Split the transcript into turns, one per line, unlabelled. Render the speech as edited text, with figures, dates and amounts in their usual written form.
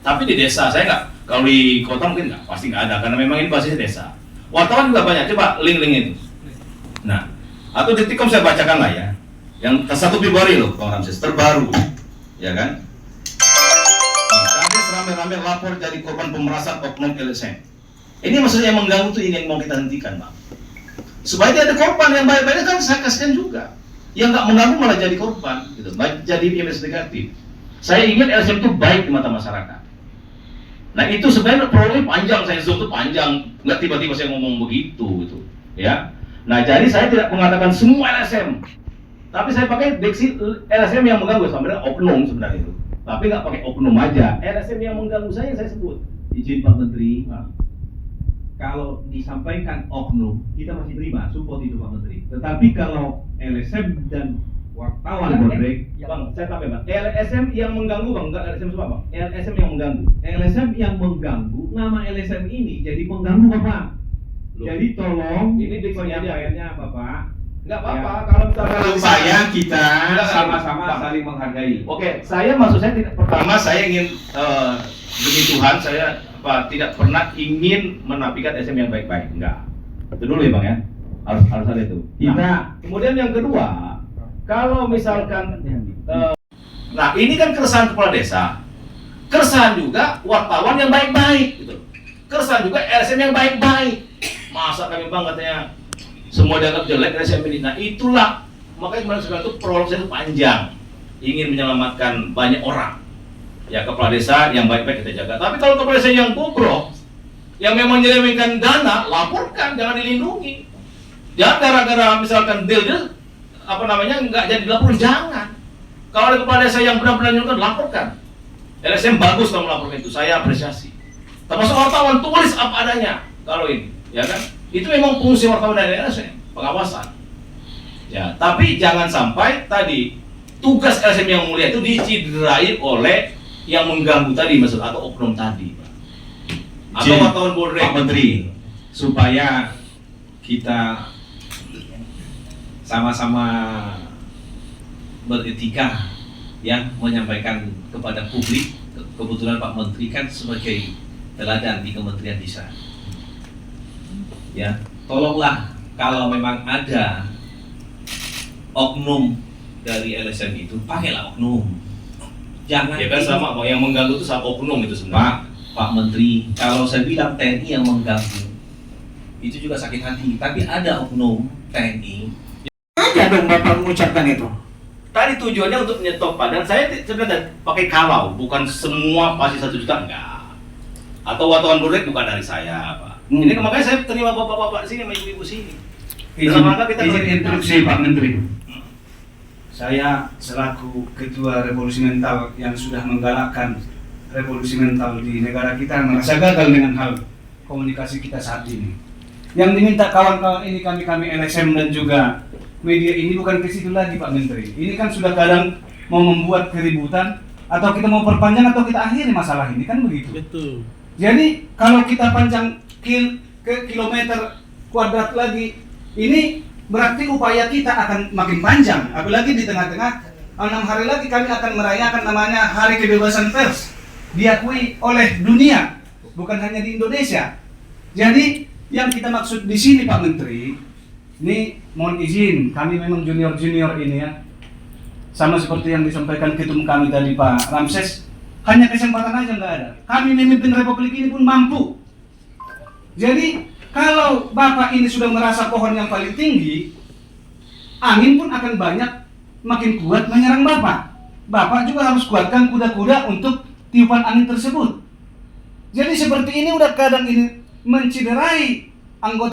Tapi di desa saya nggak. Kalau di kota mungkin nggak, pasti nggak ada karena memang ini basisnya desa. Wartawan juga banyak. Coba link-link itu. Nah, atau Detikcom saya bacakan lah ya. Yang 1 Februari loh, Bang Ramses, terbaru, ya kan? Kades rame-rame lapor jadi korban pemerasan oknum LSM. Ini maksudnya yang mengganggu tuh ini yang mau kita hentikan, Bang. Supaya dia ada korban yang baik-baiknya kan saya kasihkan juga. Yang nggak mengganggu malah jadi korban, gitu. Baik jadi investigatif. Saya ingin LSM itu baik di mata masyarakat. Nah itu sebenarnya problemnya panjang, saya zoom itu panjang, nggak tiba-tiba saya ngomong begitu, gitu, ya. Nah jadi saya tidak mengatakan semua LSM, tapi saya pakai diksi LSM yang mengganggu, sebenarnya oknum sebenarnya itu. Tapi nggak pakai oknum aja, LSM yang mengganggu saya sebut.
Izin Pak Menteri, kalau disampaikan oknum, kita masih terima, support itu Pak Menteri. Tetapi kalau LSM dan wartawan bodrek,
Bang, saya tambah Bang, LSM yang mengganggu Bang, enggak LSM semua Bang, LSM yang mengganggu.
LSM yang mengganggu, nama LSM ini jadi mengganggu Bapak.
Loh.
Jadi tolong
Ini diksinya
penyampaiannya Bapak.
Nggak apa-apa,
Ya.
kalau misalkan
Supaya kita
Enggak,
sama-sama
Bang.
saling menghargai.
Oke, saya maksud saya tidak, pertama saya ingin demi Tuhan saya tidak pernah ingin menafikan SM yang baik-baik, enggak. Itu dulu ya Bang ya, harus ada itu. Nah, kemudian yang kedua, kalau misalkan nah ini kan keresahan kepala desa, keresahan juga wartawan yang baik-baik, gitu. Keresahan juga LSM yang baik-baik. Masa kami Bang katanya semua dianggap jelek LSM ini. Nah itulah makanya kemarin sekarang itu prolog saya itu panjang, ingin menyelamatkan banyak orang. Ya kepala desa yang baik-baik kita jaga. Tapi kalau kepala desa yang bobrok, yang memang menyelewengkan dana, laporkan, jangan dilindungi. Jangan gara-gara misalkan deal nggak jadi dilaporin, jangan. Kalau ada kepala desa yang benar-benar nyuruhkan, laporkan. LSM bagus kalau melaporkan itu, saya apresiasi. Termasuk wartawan, tulis apa adanya. Kalau ini, ya kan? Itu memang fungsi wartawan dari LSM, pengawasan. Ya, tapi jangan sampai tadi tugas LSM yang mulia itu diciderai oleh yang mengganggu tadi, maksud atau oknum tadi, Pak. Atau wartawan bodrek.
Pak Menteri, supaya kita sama-sama beretika ya menyampaikan kepada publik. Kebetulan Pak Menteri kan sebagai teladan di Kementerian Desa. Ya, tolonglah kalau memang ada oknum dari LSM itu, pakailah oknum. Jangan
Ya kan sama, Bang, yang mengganggu itu sama oknum itu sebenarnya.
Pak Menteri, kalau saya bilang TNI yang mengganggu, itu juga sakit hati. Tapi ada oknum TNI.
Aja dong Bapak mengucapkan itu.
Tadi tujuannya untuk menyetop Pak, dan saya sebenarnya pakai kalau, bukan semua pasti 1 juta, enggak. Atau wartawan bodrek bukan dari saya, Pak. Ini makanya saya terima bapak-bapak sini sama ibu-ibu sini. Dalam rangka kita
Izin instruksi Pak Menteri.
Hmm.
Saya selaku Ketua Revolusi Mental yang sudah menggalakkan revolusi mental di negara kita merasa gagal dengan hal komunikasi kita saat ini. Yang diminta kawan-kawan ini kami LSM dan juga media ini bukan ke situ lagi Pak Menteri. Ini kan sudah kadang mau membuat keributan atau kita mau perpanjang atau kita akhiri masalah ini kan begitu.
Betul.
Jadi kalau kita panjang ke kilometer kuadrat lagi, ini berarti upaya kita akan makin panjang. Apalagi di tengah-tengah 6 hari lagi kami akan merayakan namanya Hari Kebebasan Pers, diakui oleh dunia, bukan hanya di Indonesia. Jadi yang kita maksud di sini Pak Menteri, ini mohon izin, kami memang junior-junior ini ya, sama seperti yang disampaikan ketum kami tadi Pak Ramses, hanya kesempatan aja nggak ada. Kami memimpin Republik ini pun mampu. Jadi kalau Bapak ini sudah merasa pohon yang paling tinggi, angin pun akan banyak makin kuat menyerang Bapak. Bapak juga harus kuatkan kuda-kuda untuk tiupan angin tersebut. Jadi seperti ini udah kadang ini menciderai anggota